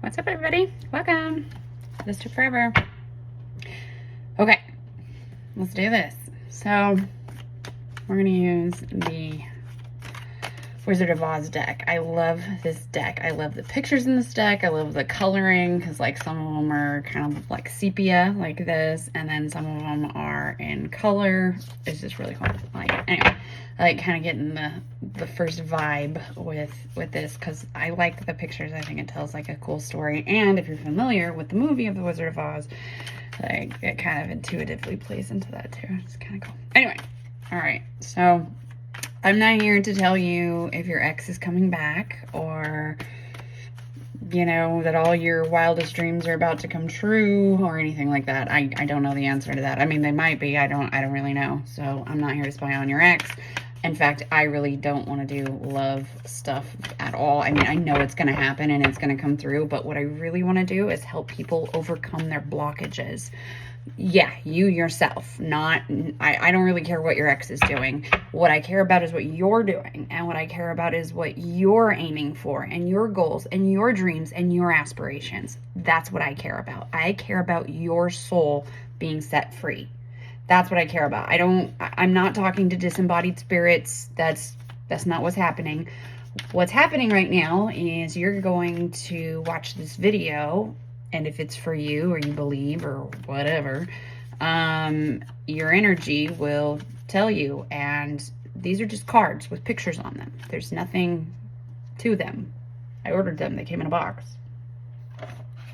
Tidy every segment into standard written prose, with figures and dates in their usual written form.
What's up, everybody? Welcome. This took forever. Okay, let's do this. So we're gonna use the Wizard of Oz deck. I love this deck. I love the pictures in this deck. I love the coloring because like some of them are kind of like sepia like this, and then some of them are in color. It's just really cool. Anyway, I like kind of getting the first vibe with this because I like the pictures. I think it tells like a cool story, and if you're familiar with the movie of the Wizard of Oz, like it kind of intuitively plays into that too. It's kind of cool. Anyway, all right, so I'm not here to tell you if your ex is coming back or, you know, that all your wildest dreams are about to come true or anything like that. I don't know the answer to that. I mean, they might be. I don't really know. So I'm not here to spy on your ex. In fact, I really don't want to do love stuff at all. I mean, I know it's going to happen and it's going to come through, but what I really want to do is help people overcome their blockages. Yeah, you yourself, not, I don't really care what your ex is doing. What I care about is what you're doing. And what I care about is what you're aiming for and your goals and your dreams and your aspirations. That's what I care about. I care about your soul being set free. That's what I care about. I'm not talking to disembodied spirits. That's not what's happening. What's happening right now is you're going to watch this video, and if it's for you or you believe or whatever, your energy will tell you. And these are just cards with pictures on them. There's nothing to them. I ordered them. They came in a box.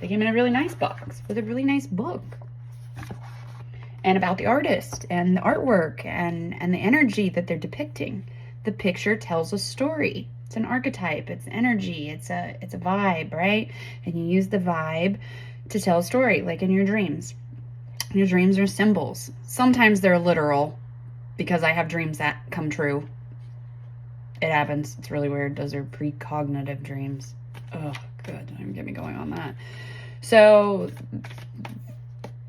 They came in a really nice box with a really nice book. And about the artist and the artwork and the energy that they're depicting. The picture tells a story. It's an archetype, it's energy, it's a vibe, right? And you use the vibe to tell a story, like in your dreams. Your dreams are symbols. Sometimes they're literal, because I have dreams that come true. It happens. It's really weird. Those are precognitive dreams. Oh, good. Don't even get me going on that. So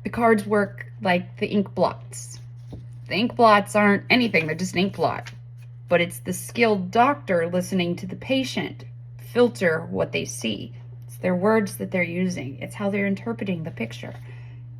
the cards work like the ink blots. The ink blots aren't anything. They're just an ink blot. But it's the skilled doctor listening to the patient filter what they see. It's their words that they're using. It's how they're interpreting the picture.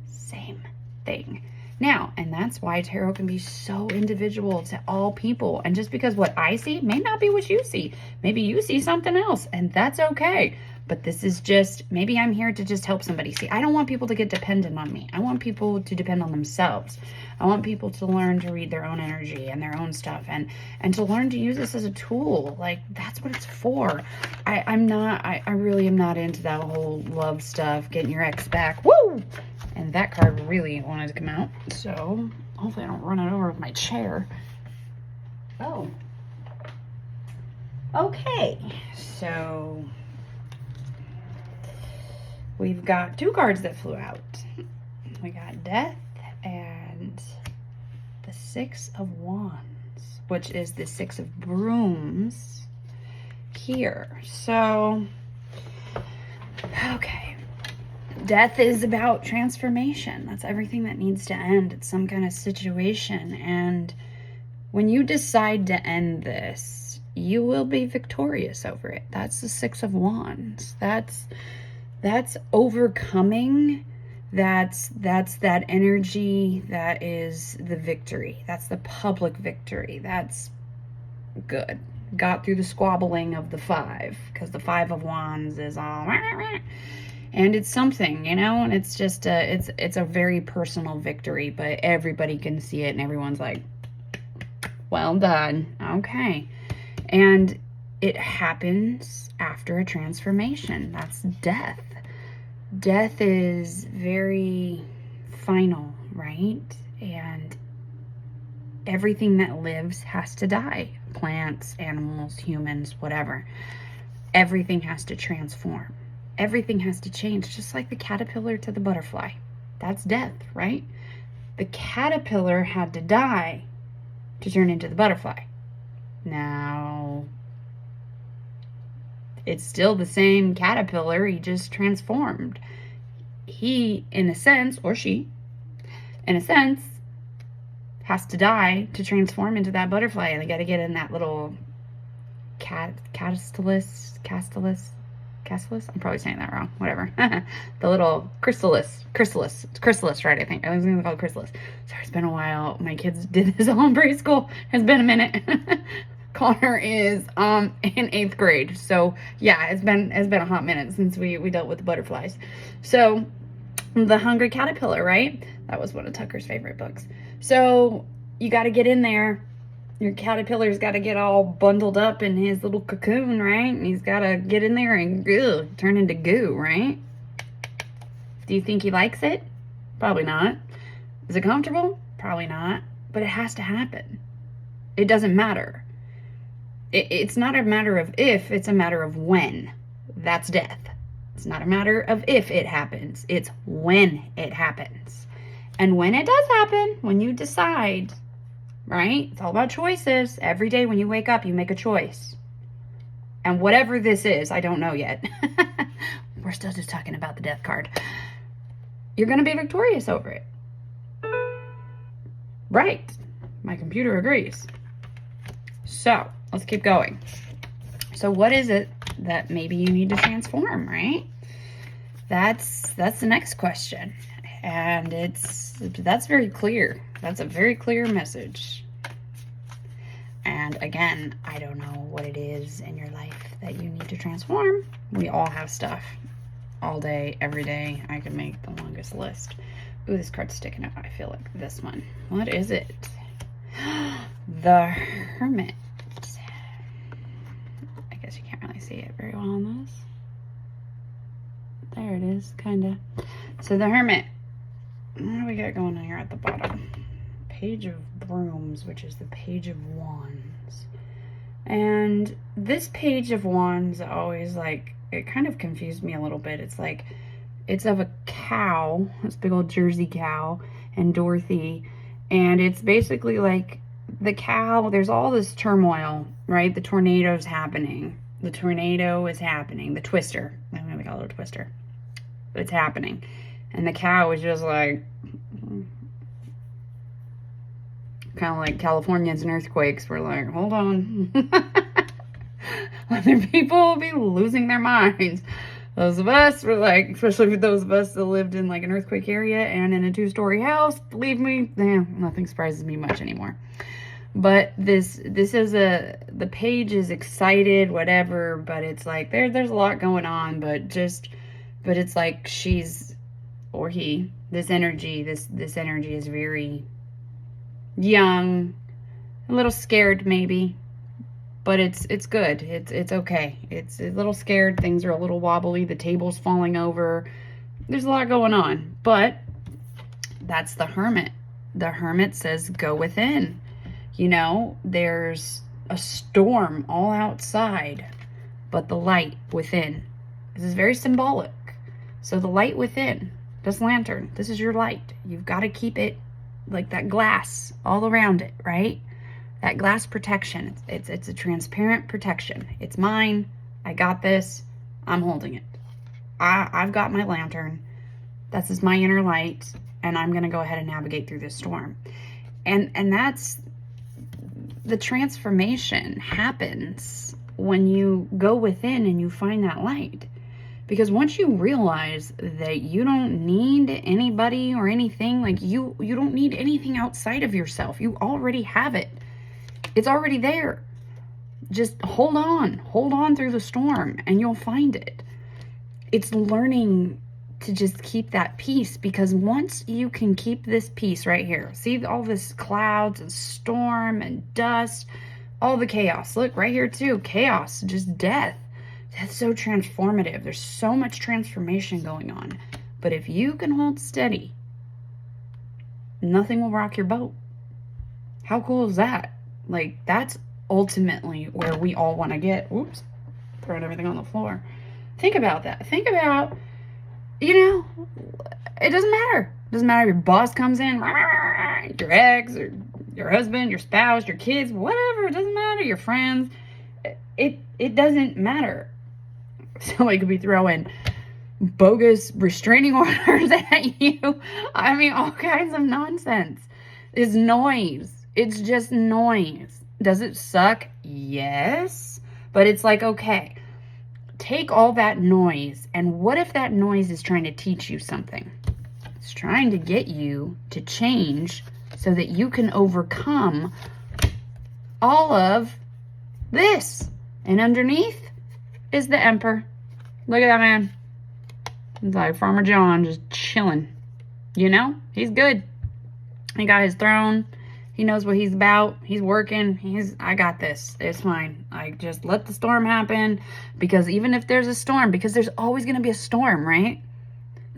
Same thing. Now, and that's why tarot can be so individual to all people. And just because what I see may not be what you see. Maybe you see something else, and that's okay. But this is just, maybe I'm here to just help somebody see. I don't want people to get dependent on me. I want people to depend on themselves. I want people to learn to read their own energy and their own stuff and to learn to use this as a tool. Like, that's what it's for. I really am not into that whole love stuff, getting your ex back. Woo! And that card really wanted to come out. So hopefully I don't run it over with my chair. Oh. Okay. So we've got two cards that flew out. We got Death and the Six of Wands, which is the Six of Brooms here. So, okay. Death is about transformation. That's everything that needs to end. It's some kind of situation. And when you decide to end this, you will be victorious over it. That's the Six of Wands. That's overcoming. That's that energy that is the victory. That's the public victory. That's good. Got through the squabbling of the five, because the Five of Wands is all, and it's something, you know, and it's just it's a very personal victory, but everybody can see it and everyone's like, well done. Okay. And it happens after a transformation. That's death. Death is very final, right? And everything that lives has to die. Plants, animals, humans, whatever. Everything has to transform. Everything has to change, just like the caterpillar to the butterfly. That's death, right? The caterpillar had to die to turn into the butterfly. Now, it's still the same caterpillar, he just transformed. He, in a sense, or she, in a sense, has to die to transform into that butterfly. And they got to get in that little chrysalis, Cassilis? I'm probably saying that wrong. Whatever. The little chrysalis. Chrysalis. It's chrysalis, right? I think. I was going to call it chrysalis. Sorry, it's been a while. My kids did this all in preschool. It's been a minute. Connor is in 8th grade. So yeah, it's been a hot minute since we dealt with the butterflies. So The Hungry Caterpillar, right? That was one of Tucker's favorite books. So you got to get in there. Your caterpillar's got to get all bundled up in his little cocoon, right? And he's got to get in there and turn into goo, right? Do you think he likes it? Probably not. Is it comfortable? Probably not. But it has to happen. It doesn't matter. It's not a matter of if, it's a matter of when. That's death. It's not a matter of if it happens. It's when it happens. And when it does happen, when you decide, right? It's all about choices. Every day when you wake up, you make a choice. And whatever this is, I don't know yet. We're still just talking about the death card. You're going to be victorious over it. Right. My computer agrees. So, let's keep going. So what is it that maybe you need to transform, right? That's the next question. And that's very clear. That's a very clear message. And again, I don't know what it is in your life that you need to transform. We all have stuff. All day, every day, I could make the longest list. Ooh, this card's sticking out. I feel like this one. What is it? The Hermit. I guess you can't really see it very well on this. There it is, kind of. So the Hermit. What do we got going on here at the bottom? Page of Brooms, which is the Page of Wands. And this Page of Wands always, like, it kind of confused me a little bit. It's like, it's of a cow, this big old Jersey cow, and Dorothy. And it's basically like the cow, there's all this turmoil, right? The tornado's happening. The tornado is happening. The twister. I'm going to call it a twister. It's happening. And the cow is just like, kind of like Californians and earthquakes. We're like, hold on. Other people will be losing their minds. Those of us were like, especially for those of us that lived in like an earthquake area and in a 2-story house, believe me, nothing surprises me much anymore. But this is the page is excited, whatever, but it's like there's a lot going on, but it's like she's, or he, this energy is very young, a little scared maybe, but it's good. It's okay. It's a little scared. Things are a little wobbly. The table's falling over. There's a lot going on, but that's the Hermit. The Hermit says, go within. You know, there's a storm all outside, but the light within. This is very symbolic. So the light within, this lantern, this is your light. You've got to keep it like that glass all around it, right? That glass protection. It's a transparent protection. It's mine. I got this. I'm holding it. I've got my lantern. This is my inner light, and I'm going to go ahead and navigate through this storm. And that's the transformation happens when you go within and you find that light. Because once you realize that you don't need anybody or anything, like you don't need anything outside of yourself. You already have it. It's already there. Just hold on through the storm and you'll find it. It's learning to just keep that peace, because once you can keep this peace right here, see all this clouds and storm and dust, all the chaos. Look right here too, chaos, just death. That's so transformative. There's so much transformation going on. But if you can hold steady, nothing will rock your boat. How cool is that? Like, that's ultimately where we all want to get. Oops, throwing everything on the floor. Think about that. Think about, you know, it doesn't matter. It doesn't matter if your boss comes in, your ex, or your husband, your spouse, your kids, whatever. It doesn't matter. Your friends. It doesn't matter. Somebody could be throwing bogus restraining orders at you. I mean, all kinds of nonsense. It's noise. It's just noise. Does it suck? Yes. But it's like, okay, take all that noise, and what if that noise is trying to teach you something? It's trying to get you to change so that you can overcome all of this. And underneath is the Emperor. Look at that man. It's like Farmer John just chilling. You know, he's good. He got his throne. He knows what he's about. He's working. I got this. It's fine. I just let the storm happen, because even if there's a storm, because there's always going to be a storm, right?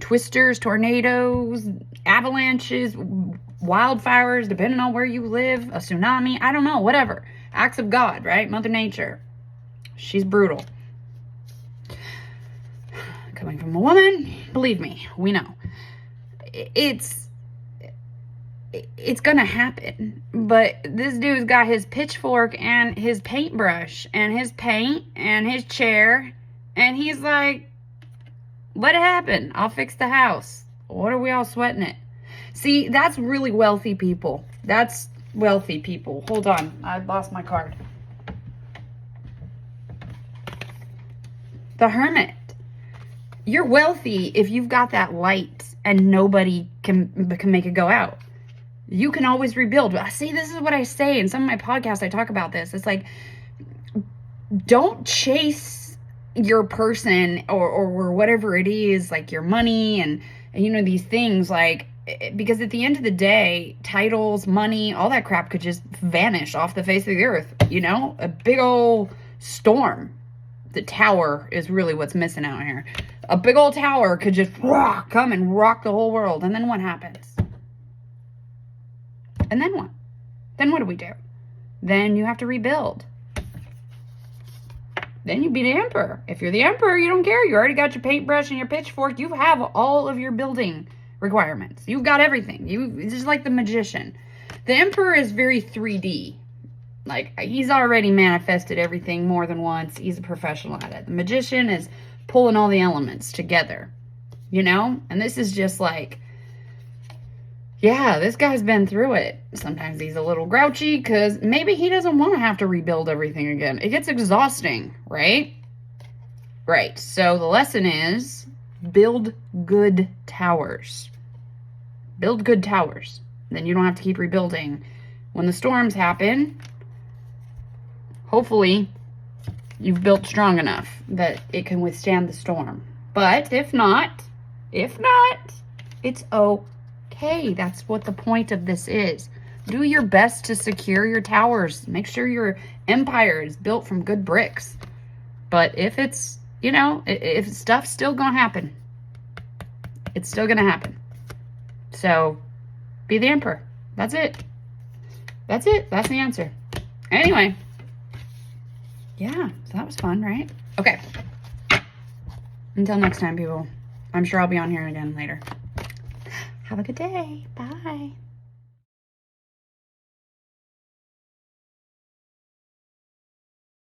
Twisters, tornadoes, avalanches, wildfires, depending on where you live, a tsunami, I don't know, whatever. Acts of God, right? Mother Nature. She's brutal. Coming from a woman, believe me, we know. It's gonna happen. But this dude's got his pitchfork and his paintbrush and his paint and his chair, and he's like, let it happen. I'll fix the house. What are we all sweating it? See, that's really wealthy people. That's wealthy people. Hold on. I lost my card. The Hermit. You're wealthy if you've got that light and nobody can make it go out. You can always rebuild. See, this is what I say in some of my podcasts. I talk about this. It's like, don't chase your person or whatever it is, like your money and you know, these things, like, because at the end of the day, titles, money, all that crap could just vanish off the face of the earth. You know, a big old storm. The tower is really what's missing out here. A big old tower could just come and rock the whole world. And then what happens? And then what? Then what do we do? Then you have to rebuild. Then you be the Emperor. If you're the Emperor, you don't care. You already got your paintbrush and your pitchfork. You have all of your building requirements. You've got everything. It's just like the magician. The Emperor is very 3D. Like, he's already manifested everything more than once. He's a professional at it. The magician is pulling all the elements together, you know? And this is just like, yeah, this guy's been through it. Sometimes he's a little grouchy because maybe he doesn't want to have to rebuild everything again. It gets exhausting, right? Right. So the lesson is build good towers. Build good towers. Then you don't have to keep rebuilding. When the storms happen, hopefully you've built strong enough that it can withstand the storm. But if not, it's okay. That's what the point of this is. Do your best to secure your towers. Make sure your empire is built from good bricks. But if it's, you know, if stuff's still gonna happen, it's still gonna happen. So be the Emperor. That's it. That's it. That's the answer. Anyway. Yeah, so that was fun, right? Okay. Until next time, people. I'm sure I'll be on here again later. Have a good day. Bye.